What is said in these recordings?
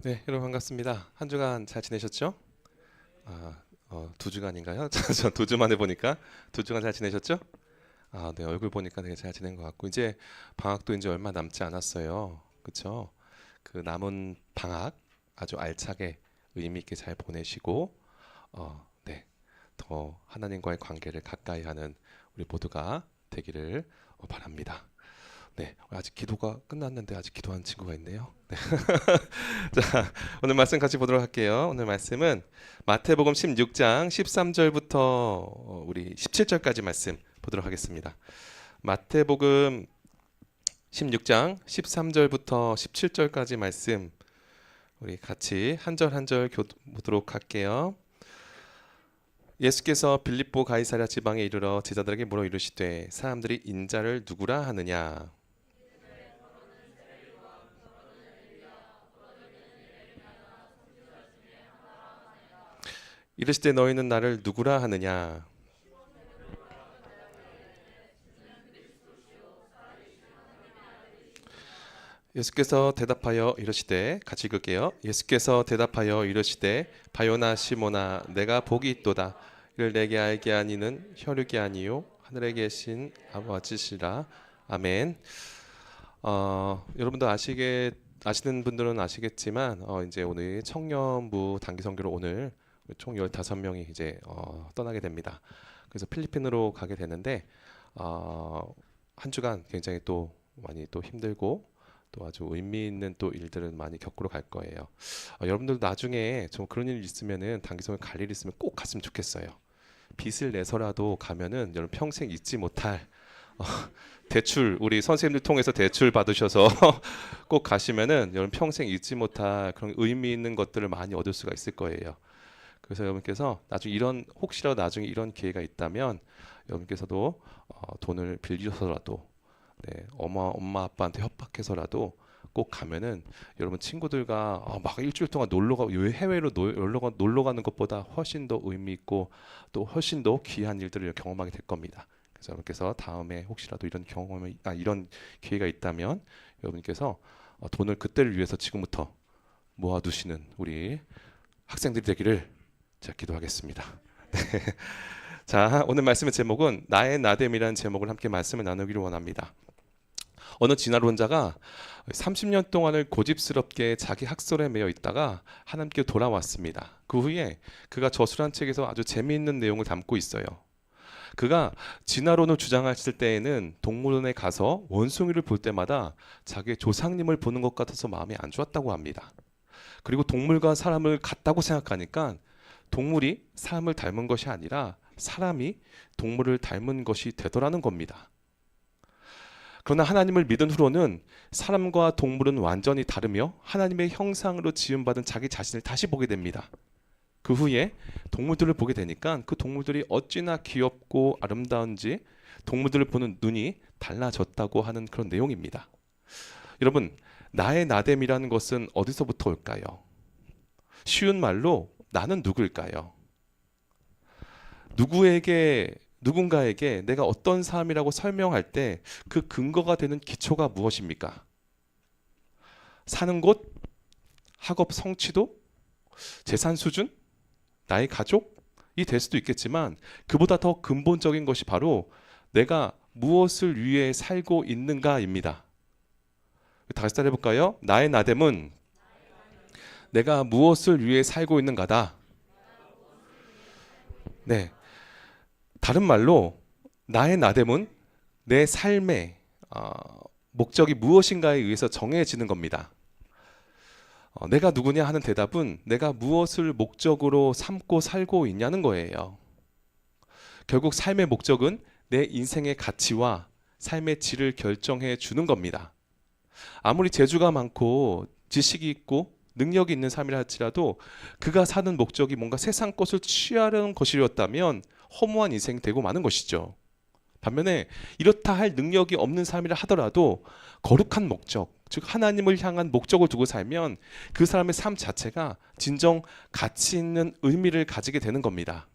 네, 여러분 반갑습니다. 한 주간 잘 지내셨죠? 아, 2주간인가요? 저 2주 만에 보니까 2주간 잘 지내셨죠? 네, 얼굴 보니까 되게 잘 지낸 것 같고 이제 방학도 이제 얼마 남지 않았어요. 그렇죠? 그 남은 방학 아주 알차게 의미 있게 잘 보내시고 네, 더 하나님과의 관계를 가까이 하는 우리 모두가 되기를 바랍니다. 네, 아직 기도가 끝났는데 아직 기도하는 친구가 있네요. 네. 자, 오늘 말씀 같이 보도록 할게요. 오늘 말씀은 마태복음 16장 13절부터 우리 17절까지 말씀 보도록 하겠습니다. 마태복음 16장 13절부터 17절까지 말씀 우리 같이 한 절 한 절 보도록 할게요. 예수께서 빌립보 가이사랴 지방에 이르러 제자들에게 물어 이르시되 사람들이 인자를 누구라 하느냐. 이르시되 너희는 나를 누구라 하느냐. 예수께서 대답하여 이르시되 같이 읽을게요. 예수께서 대답하여 이르시되 바요나 시모나 내가 복이 있도다. 이를 내게 알게 하니는 혈육이 아니요 하늘에 계신 아버지시라. 아멘. 여러분도 아시는 분들은 아시겠지만 이제 오늘 청년부 단기 선교로 오늘 총 15명이 이제 떠나게 됩니다. 그래서 필리핀으로 가게 되는데 한 주간 굉장히 또 많이 또 힘들고 또 아주 의미 있는 또 일들을 많이 겪으러 갈 거예요. 여러분들도 나중에 좀 그런 일 있으면은 단기성에 갈 일 있으면 꼭 갔으면 좋겠어요. 빚을 내서라도 가면은 여러분 평생 잊지 못할 대출 우리 선생님들 통해서 대출 받으셔서 꼭 가시면은 여러분 평생 잊지 못할 그런 의미 있는 것들을 많이 얻을 수가 있을 거예요. 그래서 여러분께서 나중에 혹시라도 나중에 이런 기회가 있다면 여러분께서도 돈을 빌려서라도 엄마 아빠한테 협박해서라도 꼭 가면은 여러분 친구들과 막 일주일 동안 해외로 놀러 가는 것보다 훨씬 더 의미 있고 또 훨씬 더 귀한 일들을 경험하게 될 겁니다. 그래서 여러분께서 다음에 혹시라도 이런 기회가 있다면 여러분께서 돈을 그때를 위해서 지금부터 모아두시는 우리 학생들이 되기를 제가 기도하겠습니다. 자, 오늘 말씀의 제목은 나의 나됨이라는 제목을 함께 말씀을 나누기를 원합니다. 어느 진화론자가 30년 동안을 고집스럽게 자기 학설에 매여 있다가 하나님께 돌아왔습니다. 그 후에 그가 저술한 책에서 아주 재미있는 내용을 담고 있어요. 그가 진화론을 주장했을 때에는 동물원에 가서 원숭이를 볼 때마다 자기의 조상님을 보는 것 같아서 마음이 안 좋았다고 합니다. 그리고 동물과 사람을 같다고 생각하니까 동물이 사람을 닮은 것이 아니라 사람이 동물을 닮은 것이 되더라는 겁니다. 그러나 하나님을 믿은 후로는 사람과 동물은 완전히 다르며 하나님의 형상으로 지음받은 자기 자신을 다시 보게 됩니다. 그 후에 동물들을 보게 되니까 그 동물들이 어찌나 귀엽고 아름다운지 동물들을 보는 눈이 달라졌다고 하는 그런 내용입니다. 여러분, 나의 나됨이라는 것은 어디서부터 올까요? 쉬운 말로 나는 누구일까요? 누군가에게 내가 어떤 사람이라고 설명할 때 그 근거가 되는 기초가 무엇입니까? 사는 곳, 학업 성취도, 재산 수준, 나의 가족이 될 수도 있겠지만 그보다 더 근본적인 것이 바로 내가 무엇을 위해 살고 있는가입니다. 다시 따라해볼까요? 나의 나됨은 내가 무엇을 위해 살고 있는가다. 네. 다른 말로 나의 나됨은 내 삶의 목적이 무엇인가에 의해서 정해지는 겁니다. 내가 누구냐 하는 대답은 내가 무엇을 목적으로 삼고 살고 있냐는 거예요. 결국 삶의 목적은 내 인생의 가치와 삶의 질을 결정해 주는 겁니다. 아무리 재주가 많고 지식이 있고 능력이 있는 삶이라 할지라도 그가 사는 목적이 뭔가 세상 것을 취하려는 것이었다면 허무한 인생이 되고 마는 것이죠. 반면에 이렇다 할 능력이 없는 삶이라 하더라도 거룩한 목적, 즉 하나님을 향한 목적을 두고 살면 그 사람의 삶 자체가 진정 가치 있는 의미를 가지게 되는 겁니다.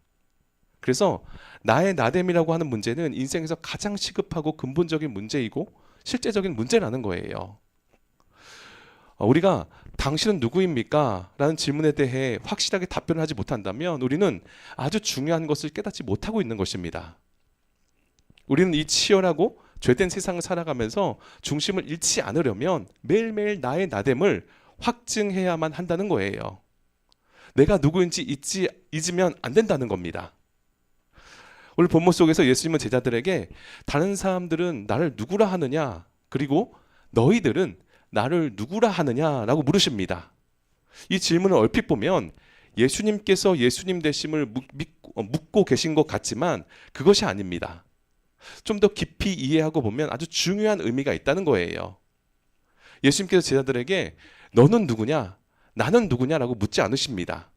그래서 나의 나됨이라고 하는 문제는 인생에서 가장 시급하고 근본적인 문제이고 실제적인 문제라는 거예요. 우리가 당신은 누구입니까? 라는 질문에 대해 확실하게 답변을 하지 못한다면 우리는 아주 중요한 것을 깨닫지 못하고 있는 것입니다. 우리는 이 치열하고 죄된 세상을 살아가면서 중심을 잃지 않으려면 매일매일 나의 나됨을 확증해야만 한다는 거예요. 내가 누구인지 잊으면 안 된다는 겁니다. 오늘 본문 속에서 예수님은 제자들에게 다른 사람들은 나를 누구라 하느냐, 그리고 너희들은 나를 누구라 하느냐라고 물으십니다. 이 질문을 얼핏 보면 예수님께서 예수님 되심을 묻고 계신 것 같지만 그것이 아닙니다. 좀 더 깊이 이해하고 보면 아주 중요한 의미가 있다는 거예요. 예수님께서 제자들에게 너는 누구냐, 나는 누구냐라고 묻지 않으십니다.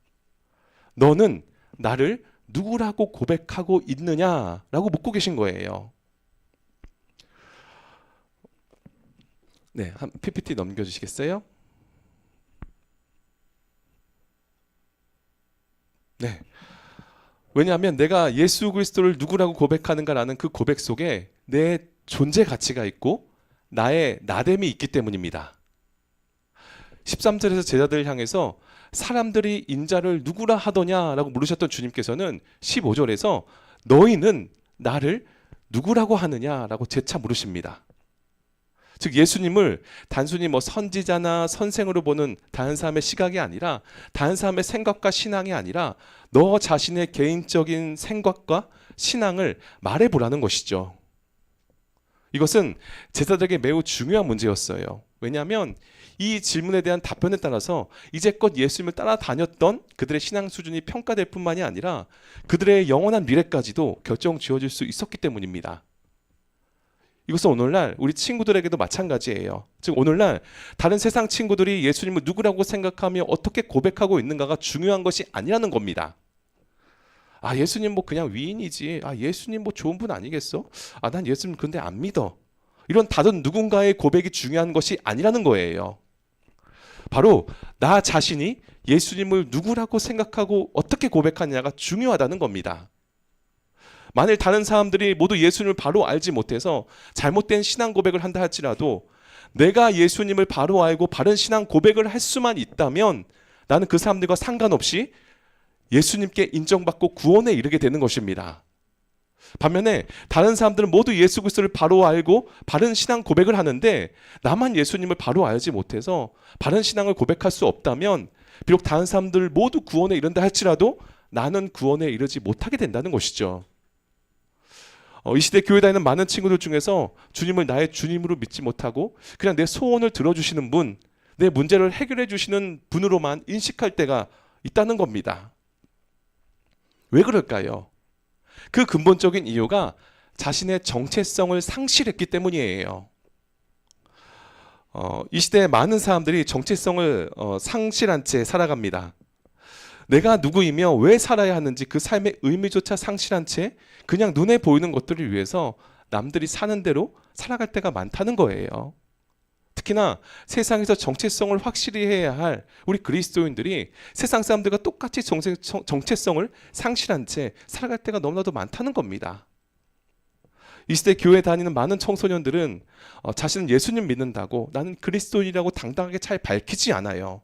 너는 나를 누구라고 고백하고 있느냐라고 묻고 계신 거예요. 네, 한 PPT 넘겨주시겠어요? 네. 왜냐하면 내가 예수 그리스도를 누구라고 고백하는가라는 그 고백 속에 내 존재 가치가 있고 나의 나됨이 있기 때문입니다. 13절에서 제자들을 향해서 사람들이 인자를 누구라 하더냐라고 물으셨던 주님께서는 15절에서 너희는 나를 누구라고 하느냐라고 재차 물으십니다. 즉 예수님을 단순히 선지자나 선생으로 보는 다른 사람의 시각이 아니라 다른 사람의 생각과 신앙이 아니라 너 자신의 개인적인 생각과 신앙을 말해보라는 것이죠. 이것은 제자들에게 매우 중요한 문제였어요. 왜냐하면 이 질문에 대한 답변에 따라서 이제껏 예수님을 따라다녔던 그들의 신앙 수준이 평가될 뿐만이 아니라 그들의 영원한 미래까지도 결정 지어질 수 있었기 때문입니다. 이것은 오늘날 우리 친구들에게도 마찬가지예요. 즉 오늘날 다른 세상 친구들이 예수님을 누구라고 생각하며 어떻게 고백하고 있는가가 중요한 것이 아니라는 겁니다. 아, 예수님 그냥 위인이지. 아, 예수님 좋은 분 아니겠어? 아, 난 예수님 근데 안 믿어. 이런 다른 누군가의 고백이 중요한 것이 아니라는 거예요. 바로 나 자신이 예수님을 누구라고 생각하고 어떻게 고백하느냐가 중요하다는 겁니다. 만일 다른 사람들이 모두 예수님을 바로 알지 못해서 잘못된 신앙 고백을 한다 할지라도 내가 예수님을 바로 알고 바른 신앙 고백을 할 수만 있다면 나는 그 사람들과 상관없이 예수님께 인정받고 구원에 이르게 되는 것입니다. 반면에 다른 사람들은 모두 예수 그리스도를 바로 알고 바른 신앙 고백을 하는데 나만 예수님을 바로 알지 못해서 바른 신앙을 고백할 수 없다면 비록 다른 사람들 모두 구원에 이른다 할지라도 나는 구원에 이르지 못하게 된다는 것이죠. 이 시대 교회 다니는 많은 친구들 중에서 주님을 나의 주님으로 믿지 못하고 그냥 내 소원을 들어주시는 분, 내 문제를 해결해 주시는 분으로만 인식할 때가 있다는 겁니다. 왜 그럴까요? 그 근본적인 이유가 자신의 정체성을 상실했기 때문이에요. 이 시대에 많은 사람들이 정체성을 상실한 채 살아갑니다. 내가 누구이며 왜 살아야 하는지 그 삶의 의미조차 상실한 채 그냥 눈에 보이는 것들을 위해서 남들이 사는 대로 살아갈 때가 많다는 거예요. 특히나 세상에서 정체성을 확실히 해야 할 우리 그리스도인들이 세상 사람들과 똑같이 정체성을 상실한 채 살아갈 때가 너무나도 많다는 겁니다. 이 시대 교회 다니는 많은 청소년들은 자신은 예수님 믿는다고 나는 그리스도인이라고 당당하게 잘 밝히지 않아요.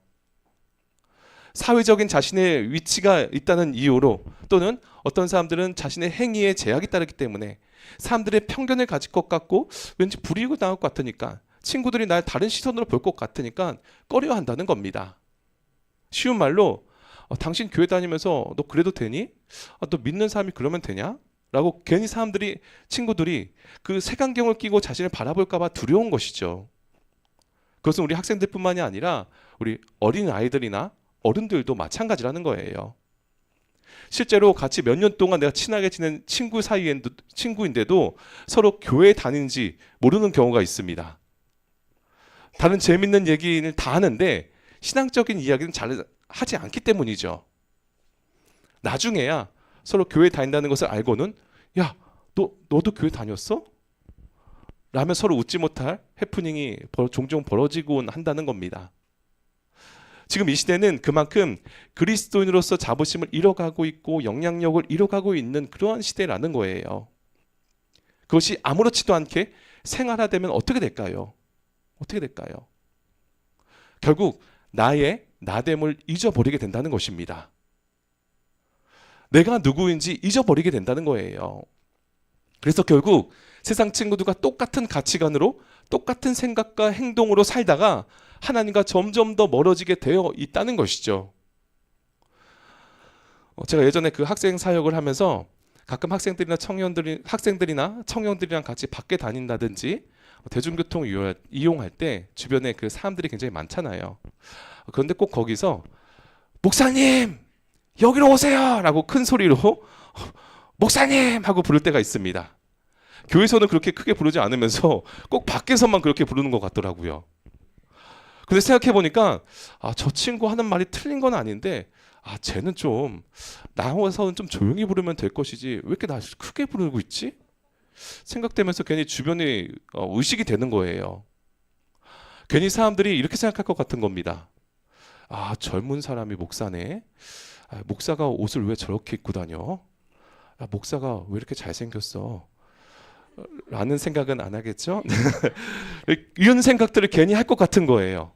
사회적인 자신의 위치가 있다는 이유로 또는 어떤 사람들은 자신의 행위에 제약이 따르기 때문에 사람들의 편견을 가질 것 같고 왠지 불이익을 당할 것 같으니까 친구들이 날 다른 시선으로 볼 것 같으니까 꺼려한다는 겁니다. 쉬운 말로 당신 교회 다니면서 너 그래도 되니? 너 믿는 사람이 그러면 되냐? 라고 괜히 친구들이 그 색안경을 끼고 자신을 바라볼까 봐 두려운 것이죠. 그것은 우리 학생들뿐만이 아니라 우리 어린 아이들이나 어른들도 마찬가지라는 거예요. 실제로 같이 몇 년 동안 내가 친하게 지낸 친구인데도 서로 교회에 다니는지 모르는 경우가 있습니다. 다른 재밌는 얘기는 다 하는데 신앙적인 이야기는 잘 하지 않기 때문이죠. 나중에야 서로 교회 다닌다는 것을 알고는 야, 너도 교회 다녔어? 라며 서로 웃지 못할 해프닝이 종종 벌어지곤 한다는 겁니다. 지금 이 시대는 그만큼 그리스도인으로서 자부심을 잃어가고 있고 영향력을 잃어가고 있는 그러한 시대라는 거예요. 그것이 아무렇지도 않게 생활화되면 어떻게 될까요? 어떻게 될까요? 결국 나의 나됨을 잊어버리게 된다는 것입니다. 내가 누구인지 잊어버리게 된다는 거예요. 그래서 결국 세상 친구들과 똑같은 가치관으로 똑같은 생각과 행동으로 살다가 하나님과 점점 더 멀어지게 되어 있다는 것이죠. 제가 예전에 그 학생 사역을 하면서 가끔 학생들이나 청년들이랑 같이 밖에 다닌다든지 대중교통 이용할 때 주변에 그 사람들이 굉장히 많잖아요. 그런데 꼭 거기서 목사님 여기로 오세요 라고 큰 소리로 목사님 하고 부를 때가 있습니다. 교회에서는 그렇게 크게 부르지 않으면서 꼭 밖에서만 그렇게 부르는 것 같더라고요. 근데 생각해 보니까 저 친구 하는 말이 틀린 건 아닌데 쟤는 좀 나와서는 좀 조용히 부르면 될 것이지 왜 이렇게 나 크게 부르고 있지? 생각되면서 괜히 주변에 의식이 되는 거예요. 괜히 사람들이 이렇게 생각할 것 같은 겁니다. 젊은 사람이 목사네. 목사가 옷을 왜 저렇게 입고 다녀? 목사가 왜 이렇게 잘생겼어? 라는 생각은 안 하겠죠? 이런 생각들을 괜히 할 것 같은 거예요.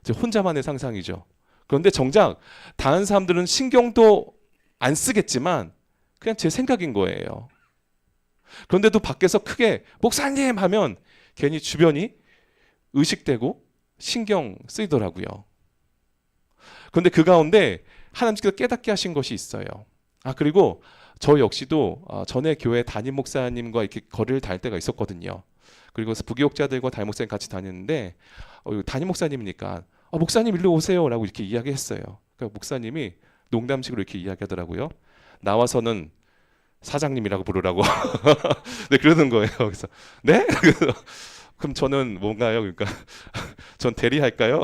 혼자만의 상상이죠. 그런데 정작 다른 사람들은 신경도 안 쓰겠지만 그냥 제 생각인 거예요. 그런데도 밖에서 크게 목사님 하면 괜히 주변이 의식되고 신경 쓰이더라고요. 그런데 그 가운데 하나님께서 깨닫게 하신 것이 있어요. 그리고 저 역시도 전에 교회 담임 목사님과 이렇게 거리를 다닐 때가 있었거든요. 그리고 부교육자들과 담임 목사님 같이 다녔는데 담임 목사님이니까 목사님 일로 오세요라고 이렇게 이야기했어요. 그러니까 목사님이 농담식으로 이렇게 이야기하더라고요. 나와서는 사장님이라고 부르라고. 네, 그러는 거예요. 그래서 네? 그럼 저는 뭔가요? 그러니까 전 대리할까요?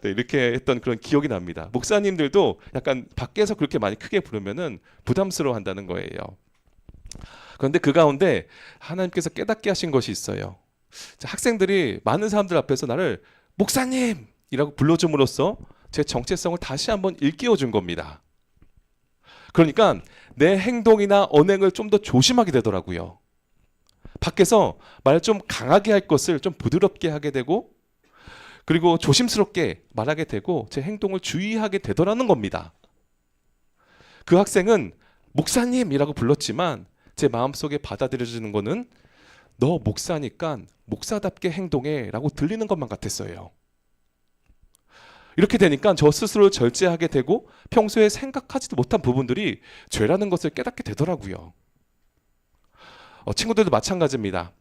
네, 이렇게 했던 그런 기억이 납니다. 목사님들도 약간 밖에서 그렇게 많이 크게 부르면은 부담스러워한다는 거예요. 그런데 그 가운데 하나님께서 깨닫게 하신 것이 있어요. 학생들이 많은 사람들 앞에서 나를 목사님이라고 불러줌으로써 제 정체성을 다시 한번 일깨워 준 겁니다. 그러니까 내 행동이나 언행을 좀 더 조심하게 되더라고요. 밖에서 말을 좀 강하게 할 것을 좀 부드럽게 하게 되고 그리고 조심스럽게 말하게 되고 제 행동을 주의하게 되더라는 겁니다. 그 학생은 목사님이라고 불렀지만 제 마음속에 받아들여지는 거는 너 목사니까 목사답게 행동해 라고 들리는 것만 같았어요. 이렇게 되니까 저 스스로를 절제하게 되고 평소에 생각하지도 못한 부분들이 죄라는 것을 깨닫게 되더라고요. 친구들도 마찬가지입니다.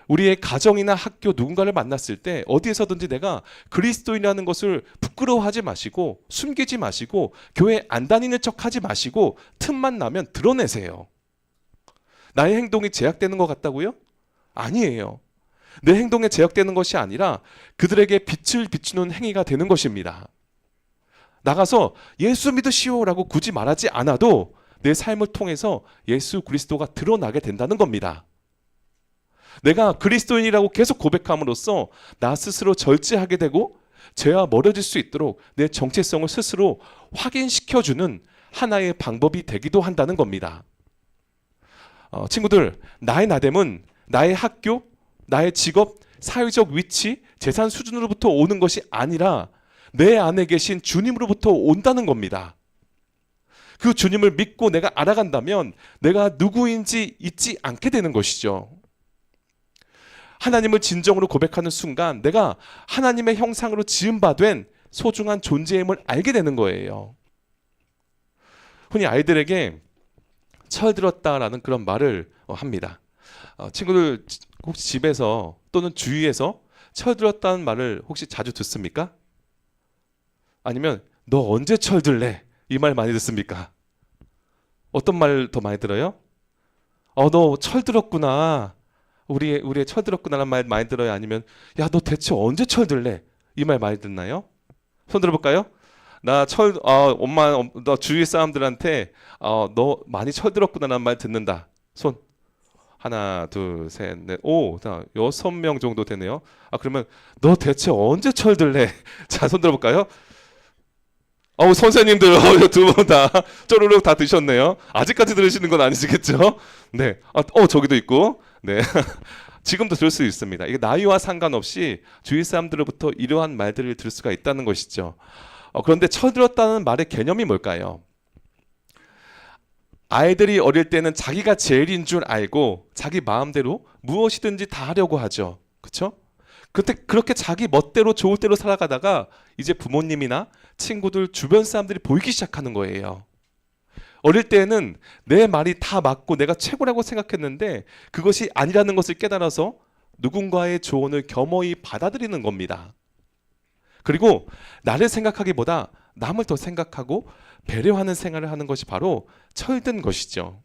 우리의 가정이나 학교 누군가를 만났을 때 어디에서든지 내가 그리스도인이라는 것을 부끄러워하지 마시고 숨기지 마시고 교회 안 다니는 척하지 마시고 틈만 나면 드러내세요. 나의 행동이 제약되는 것 같다고요? 아니에요. 내 행동에 제약되는 것이 아니라 그들에게 빛을 비추는 행위가 되는 것입니다. 나가서 예수 믿으시오라고 굳이 말하지 않아도 내 삶을 통해서 예수 그리스도가 드러나게 된다는 겁니다. 내가 그리스도인이라고 계속 고백함으로써 나 스스로 절제하게 되고 죄와 멀어질 수 있도록 내 정체성을 스스로 확인시켜주는 하나의 방법이 되기도 한다는 겁니다. 친구들, 나의 나됨은 나의 학교, 나의 직업, 사회적 위치, 재산 수준으로부터 오는 것이 아니라 내 안에 계신 주님으로부터 온다는 겁니다. 그 주님을 믿고 내가 알아간다면 내가 누구인지 잊지 않게 되는 것이죠. 하나님을 진정으로 고백하는 순간 내가 하나님의 형상으로 지음받은 소중한 존재임을 알게 되는 거예요. 흔히 아이들에게 철들었다라는 그런 말을 합니다. 친구들 혹시 집에서 또는 주위에서 철들었다는 말을 혹시 자주 듣습니까? 아니면 너 언제 철들래? 이 말 많이 듣습니까? 어떤 말 더 많이 들어요? 너 철들었구나. 우리의 철들었구나라는 말 많이 들어요? 아니면 야, 너 대체 언제 철들래? 이 말 많이 듣나요? 손 들어볼까요? 엄마, 너 주위 사람들한테 너 많이 철들었구나라는 말 듣는다. 손. 하나, 둘, 셋, 넷, 오, 6명 정도 되네요. 그러면 너 대체 언제 철들래? 자, 손 들어볼까요? 선생님들 두 분 다 쪼르륵 다 드셨네요. 아직까지 들으시는 건 아니시겠죠? 네. 저기도 있고. 네. 지금도 들을 수 있습니다. 이게 나이와 상관없이 주위 사람들로부터 이러한 말들을 들을 수가 있다는 것이죠. 그런데 쳐들었다는 말의 개념이 뭘까요? 아이들이 어릴 때는 자기가 제일인 줄 알고 자기 마음대로 무엇이든지 다 하려고 하죠. 그렇죠? 그렇게 자기 멋대로 좋을 대로 살아가다가 이제 부모님이나 친구들 주변 사람들이 보이기 시작하는 거예요. 어릴 때는 내 말이 다 맞고 내가 최고라고 생각했는데 그것이 아니라는 것을 깨달아서 누군가의 조언을 겸허히 받아들이는 겁니다. 그리고 나를 생각하기보다 남을 더 생각하고 배려하는 생활을 하는 것이 바로 철든 것이죠.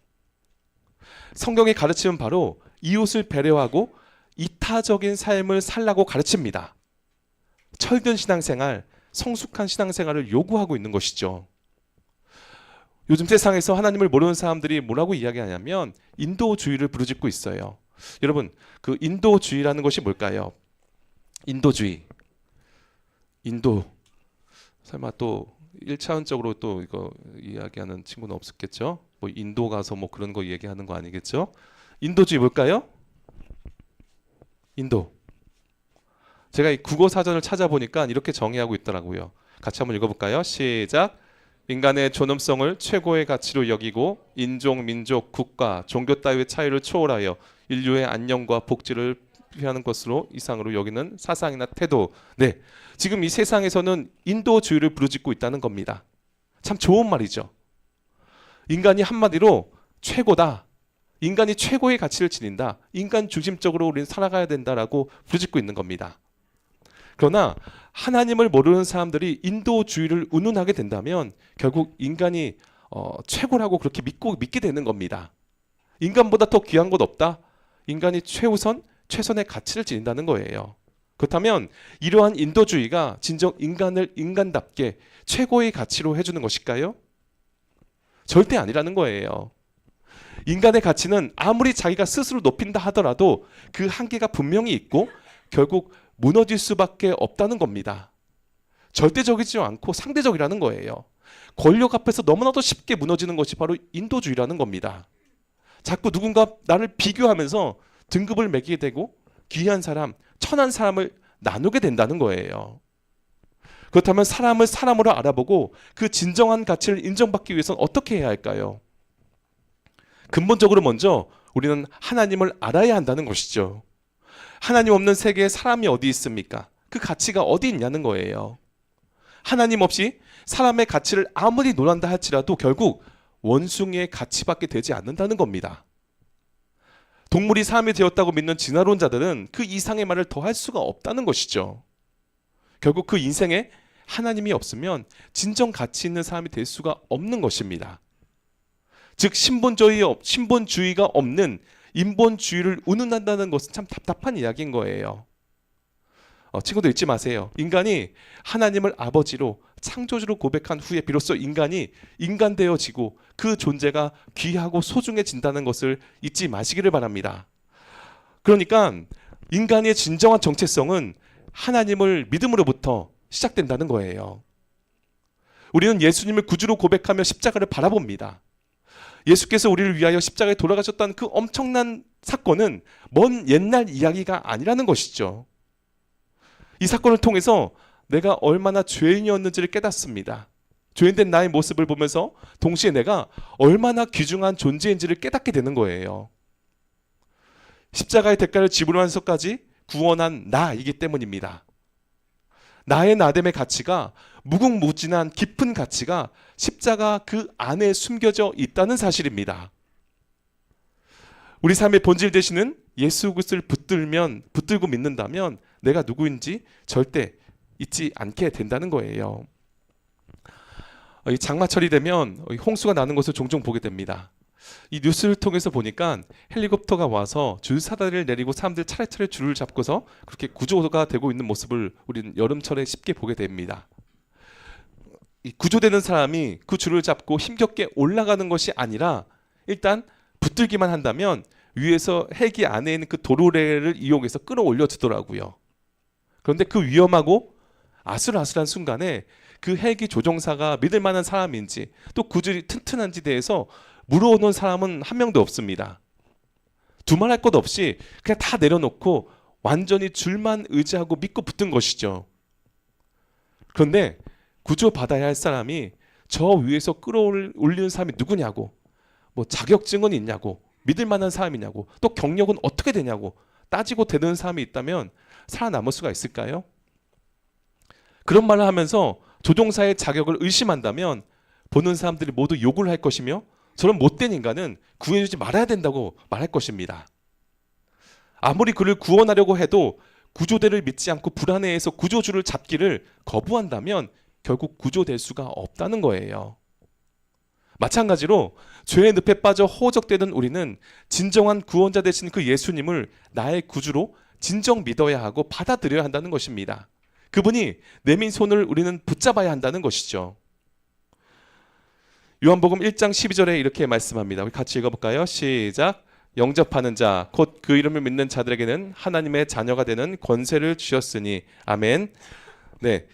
성경의 가르침은 바로 이웃을 배려하고 이타적인 삶을 살라고 가르칩니다. 철든 신앙생활, 성숙한 신앙생활을 요구하고 있는 것이죠. 요즘 세상에서 하나님을 모르는 사람들이 뭐라고 이야기하냐면 인도주의를 부르짖고 있어요. 여러분, 그 인도주의라는 것이 뭘까요? 인도주의. 인도. 설마 또 1차원적으로 또 이거 이야기하는 친구는 없었겠죠? 뭐 인도 가서 뭐 그런 거 얘기하는 거 아니겠죠? 인도주의 뭘까요? 인도. 제가 이 국어 사전을 찾아보니까 이렇게 정의하고 있더라고요. 같이 한번 읽어볼까요? 시작. 인간의 존엄성을 최고의 가치로 여기고 인종, 민족, 국가, 종교 따위의 차이를 초월하여 인류의 안녕과 복지를 피하는 것으로 이상으로 여기는 사상이나 태도. 네, 지금 이 세상에서는 인도주의를 부르짖고 있다는 겁니다. 참 좋은 말이죠. 인간이 한마디로 최고다. 인간이 최고의 가치를 지닌다. 인간 중심적으로 우리는 살아가야 된다라고 부르짖고 있는 겁니다. 그러나 하나님을 모르는 사람들이 인도주의를 운운하게 된다면 결국 인간이 최고라고 그렇게 믿게 되는 겁니다. 인간보다 더 귀한 것 없다. 인간이 최선의 가치를 지닌다는 거예요. 그렇다면 이러한 인도주의가 진정 인간을 인간답게 최고의 가치로 해주는 것일까요? 절대 아니라는 거예요. 인간의 가치는 아무리 자기가 스스로 높인다 하더라도 그 한계가 분명히 있고 결국 무너질 수밖에 없다는 겁니다. 절대적이지 않고 상대적이라는 거예요. 권력 앞에서 너무나도 쉽게 무너지는 것이 바로 인도주의라는 겁니다. 자꾸 누군가 나를 비교하면서 등급을 매기게 되고 귀한 사람, 천한 사람을 나누게 된다는 거예요. 그렇다면 사람을 사람으로 알아보고 그 진정한 가치를 인정받기 위해서는 어떻게 해야 할까요? 근본적으로 먼저 우리는 하나님을 알아야 한다는 것이죠. 하나님 없는 세계에 사람이 어디 있습니까? 그 가치가 어디 있냐는 거예요. 하나님 없이 사람의 가치를 아무리 논한다 할지라도 결국 원숭이의 가치밖에 되지 않는다는 겁니다. 동물이 사람이 되었다고 믿는 진화론자들은 그 이상의 말을 더 할 수가 없다는 것이죠. 결국 그 인생에 하나님이 없으면 진정 가치 있는 사람이 될 수가 없는 것입니다. 즉 신본주의가 없는 인본주의를 운운한다는 것은 참 답답한 이야기인 거예요. 친구들 잊지 마세요. 인간이 하나님을 아버지로 창조주로 고백한 후에 비로소 인간이 인간 되어지고 그 존재가 귀하고 소중해진다는 것을 잊지 마시기를 바랍니다. 그러니까 인간의 진정한 정체성은 하나님을 믿음으로부터 시작된다는 거예요. 우리는 예수님을 구주로 고백하며 십자가를 바라봅니다. 예수께서 우리를 위하여 십자가에 돌아가셨다는 그 엄청난 사건은 먼 옛날 이야기가 아니라는 것이죠. 이 사건을 통해서 내가 얼마나 죄인이었는지를 깨닫습니다. 죄인된 나의 모습을 보면서 동시에 내가 얼마나 귀중한 존재인지를 깨닫게 되는 거예요. 십자가의 대가를 지불하면서까지 구원한 나이기 때문입니다. 나의 나됨의 가치가 무궁무진한 깊은 가치가 십자가 그 안에 숨겨져 있다는 사실입니다. 우리 삶의 본질 되시는 예수 그리스도를 붙들고 믿는다면 내가 누구인지 절대 잊지 않게 된다는 거예요. 장마철이 되면 홍수가 나는 것을 종종 보게 됩니다. 이 뉴스를 통해서 보니까 헬리콥터가 와서 줄사다리를 내리고 사람들 차례차례 줄을 잡고서 그렇게 구조가 되고 있는 모습을 우리는 여름철에 쉽게 보게 됩니다. 이 구조되는 사람이 그 줄을 잡고 힘겹게 올라가는 것이 아니라 일단 붙들기만 한다면 위에서 헬기 안에 있는 그 도로래를 이용해서 끌어올려 주더라고요. 그런데 그 위험하고 아슬아슬한 순간에 그 헬기 조종사가 믿을 만한 사람인지 또 구질이 튼튼한지 대해서 물어오는 사람은 한 명도 없습니다. 두말할 것 없이 그냥 다 내려놓고 완전히 줄만 의지하고 믿고 붙은 것이죠. 그런데 구조받아야 할 사람이 저 위에서 끌어올리는 사람이 누구냐고, 뭐 자격증은 있냐고, 믿을 만한 사람이냐고, 또 경력은 어떻게 되냐고 따지고 대드는 사람이 있다면 살아남을 수가 있을까요? 그런 말을 하면서 조종사의 자격을 의심한다면 보는 사람들이 모두 욕을 할 것이며 저런 못된 인간은 구해주지 말아야 된다고 말할 것입니다. 아무리 그를 구원하려고 해도 구조대를 믿지 않고 불안해해서 구조주를 잡기를 거부한다면 결국 구조될 수가 없다는 거예요. 마찬가지로 죄의 늪에 빠져 허우적대는 우리는 진정한 구원자 되신 그 예수님을 나의 구주로 진정 믿어야 하고 받아들여야 한다는 것입니다. 그분이 내민 손을 우리는 붙잡아야 한다는 것이죠. 요한복음 1장 12절에 이렇게 말씀합니다. 우리 같이 읽어볼까요? 시작. 영접하는 자, 곧 그 이름을 믿는 자들에게는 하나님의 자녀가 되는 권세를 주셨으니 아멘. 네,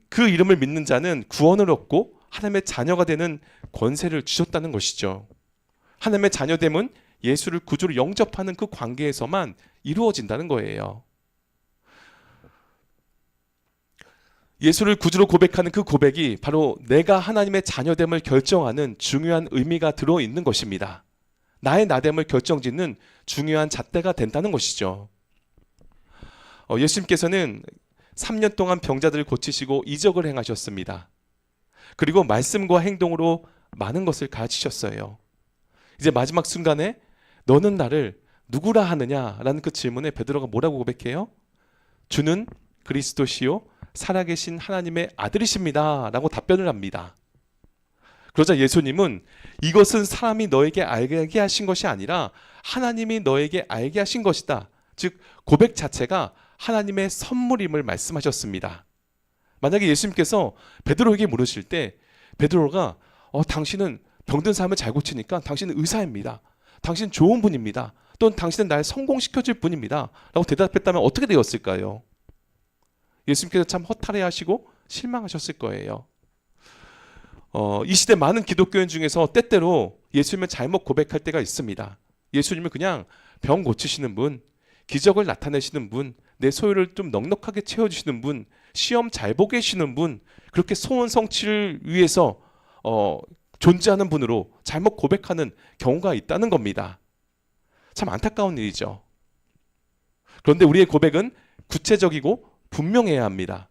그 이름을 믿는 자는 구원을 얻고 하나님의 자녀가 되는 권세를 주셨다는 것이죠. 하나님의 자녀됨은 예수를 구주로 영접하는 그 관계에서만 이루어진다는 거예요. 예수를 구주로 고백하는 그 고백이 바로 내가 하나님의 자녀됨을 결정하는 중요한 의미가 들어있는 것입니다. 나의 나됨을 결정짓는 중요한 잣대가 된다는 것이죠. 예수님께서는 3년 동안 병자들을 고치시고 이적을 행하셨습니다. 그리고 말씀과 행동으로 많은 것을 가르치셨어요. 이제 마지막 순간에 너는 나를 누구라 하느냐라는 그 질문에 베드로가 뭐라고 고백해요? 주는 그리스도시요 살아계신 하나님의 아들이십니다 라고 답변을 합니다. 그러자 예수님은 이것은 사람이 너에게 알게 하신 것이 아니라 하나님이 너에게 알게 하신 것이다. 즉 고백 자체가 하나님의 선물임을 말씀하셨습니다. 만약에 예수님께서 베드로에게 물으실 때 베드로가 당신은 병든 사람을 잘 고치니까 당신은 의사입니다. 당신은 좋은 분입니다. 또는 당신은 날 성공시켜줄 분입니다 라고 대답했다면 어떻게 되었을까요? 예수님께서 참 허탈해하시고 실망하셨을 거예요. 이 시대 많은 기독교인 중에서 때때로 예수님을 잘못 고백할 때가 있습니다. 예수님은 그냥 병 고치시는 분, 기적을 나타내시는 분, 내 소유를 좀 넉넉하게 채워주시는 분, 시험 잘 보게 해주시는 분, 그렇게 소원 성취를 위해서 존재하는 분으로 잘못 고백하는 경우가 있다는 겁니다. 참 안타까운 일이죠. 그런데 우리의 고백은 구체적이고 분명해야 합니다.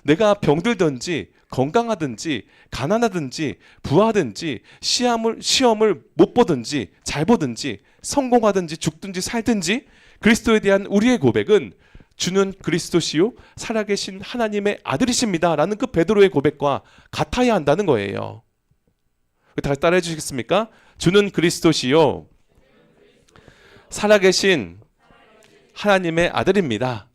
내가 병들든지 건강하든지 가난하든지 부하든지 시험을 못 보든지 잘 보든지 성공하든지 죽든지 살든지 그리스도에 대한 우리의 고백은 주는 그리스도시요 살아계신 하나님의 아들이십니다 라는 그 베드로의 고백과 같아야 한다는 거예요. 다시 따라해 주시겠습니까? 주는 그리스도시요 살아계신 하나님의 아들입니다.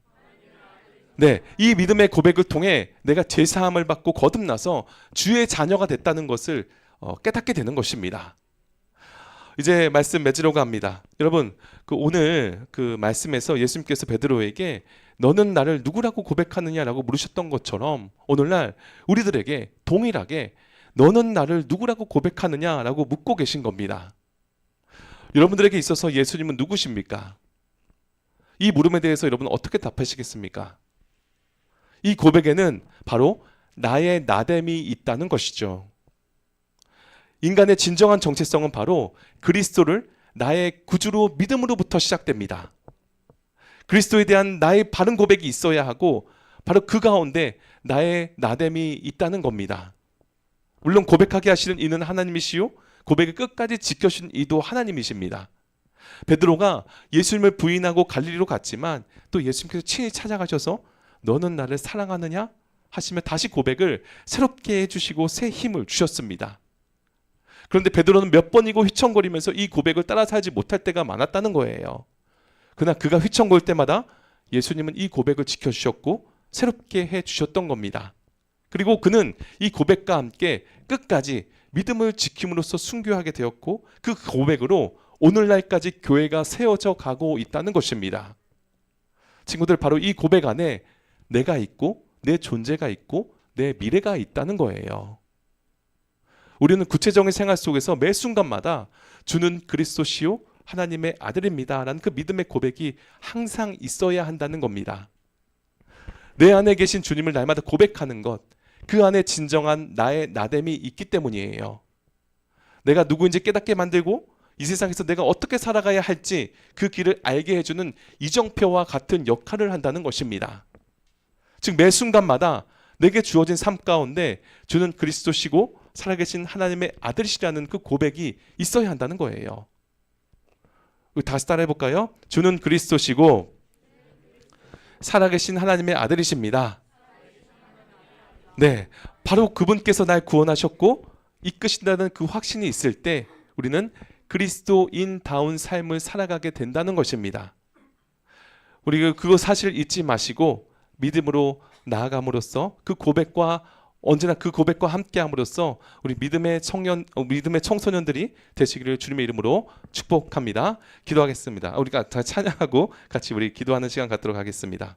네, 이 믿음의 고백을 통해 내가 제사함을 받고 거듭나서 주의 자녀가 됐다는 것을 깨닫게 되는 것입니다. 이제 말씀 맺으려고 합니다. 여러분, 오늘 그 말씀에서 예수님께서 베드로에게 너는 나를 누구라고 고백하느냐라고 물으셨던 것처럼 오늘날 우리들에게 동일하게 너는 나를 누구라고 고백하느냐라고 묻고 계신 겁니다. 여러분들에게 있어서 예수님은 누구십니까? 이 물음에 대해서 여러분 어떻게 답하시겠습니까? 이 고백에는 바로 나의 나됨이 있다는 것이죠. 인간의 진정한 정체성은 바로 그리스도를 나의 구주로 믿음으로부터 시작됩니다. 그리스도에 대한 나의 바른 고백이 있어야 하고 바로 그 가운데 나의 나됨이 있다는 겁니다. 물론 고백하게 하시는 이는 하나님이시요 고백을 끝까지 지켜주신 이도 하나님이십니다. 베드로가 예수님을 부인하고 갈릴리로 갔지만 또 예수님께서 친히 찾아가셔서 너는 나를 사랑하느냐 하시며 다시 고백을 새롭게 해주시고 새 힘을 주셨습니다. 그런데 베드로는 몇 번이고 휘청거리면서 이 고백을 따라 살지 못할 때가 많았다는 거예요. 그러나 그가 휘청거릴 때마다 예수님은 이 고백을 지켜주셨고 새롭게 해주셨던 겁니다. 그리고 그는 이 고백과 함께 끝까지 믿음을 지킴으로써 순교하게 되었고 그 고백으로 오늘날까지 교회가 세워져 가고 있다는 것입니다. 친구들, 바로 이 고백 안에 내가 있고 내 존재가 있고 내 미래가 있다는 거예요. 우리는 구체적인 생활 속에서 매 순간마다 주는 그리스도시요 하나님의 아들입니다 라는 그 믿음의 고백이 항상 있어야 한다는 겁니다. 내 안에 계신 주님을 날마다 고백하는 것, 그 안에 진정한 나의 나됨이 있기 때문이에요. 내가 누구인지 깨닫게 만들고 이 세상에서 내가 어떻게 살아가야 할지 그 길을 알게 해주는 이정표와 같은 역할을 한다는 것입니다. 즉 매 순간마다 내게 주어진 삶 가운데 주는 그리스도시고 살아계신 하나님의 아들이시라는 그 고백이 있어야 한다는 거예요. 다시 따라해 볼까요? 주는 그리스도시고 살아계신 하나님의 아들이십니다. 네, 바로 그분께서 날 구원하셨고 이끄신다는 그 확신이 있을 때 우리는 그리스도인다운 삶을 살아가게 된다는 것입니다. 우리 그거 사실 잊지 마시고 믿음으로 나아감으로써 그 고백과 언제나 그 고백과 함께함으로써 우리 믿음의 청소년들이 되시기를 주님의 이름으로 축복합니다. 기도하겠습니다. 우리가 다 찬양하고 같이 우리 기도하는 시간 갖도록 하겠습니다.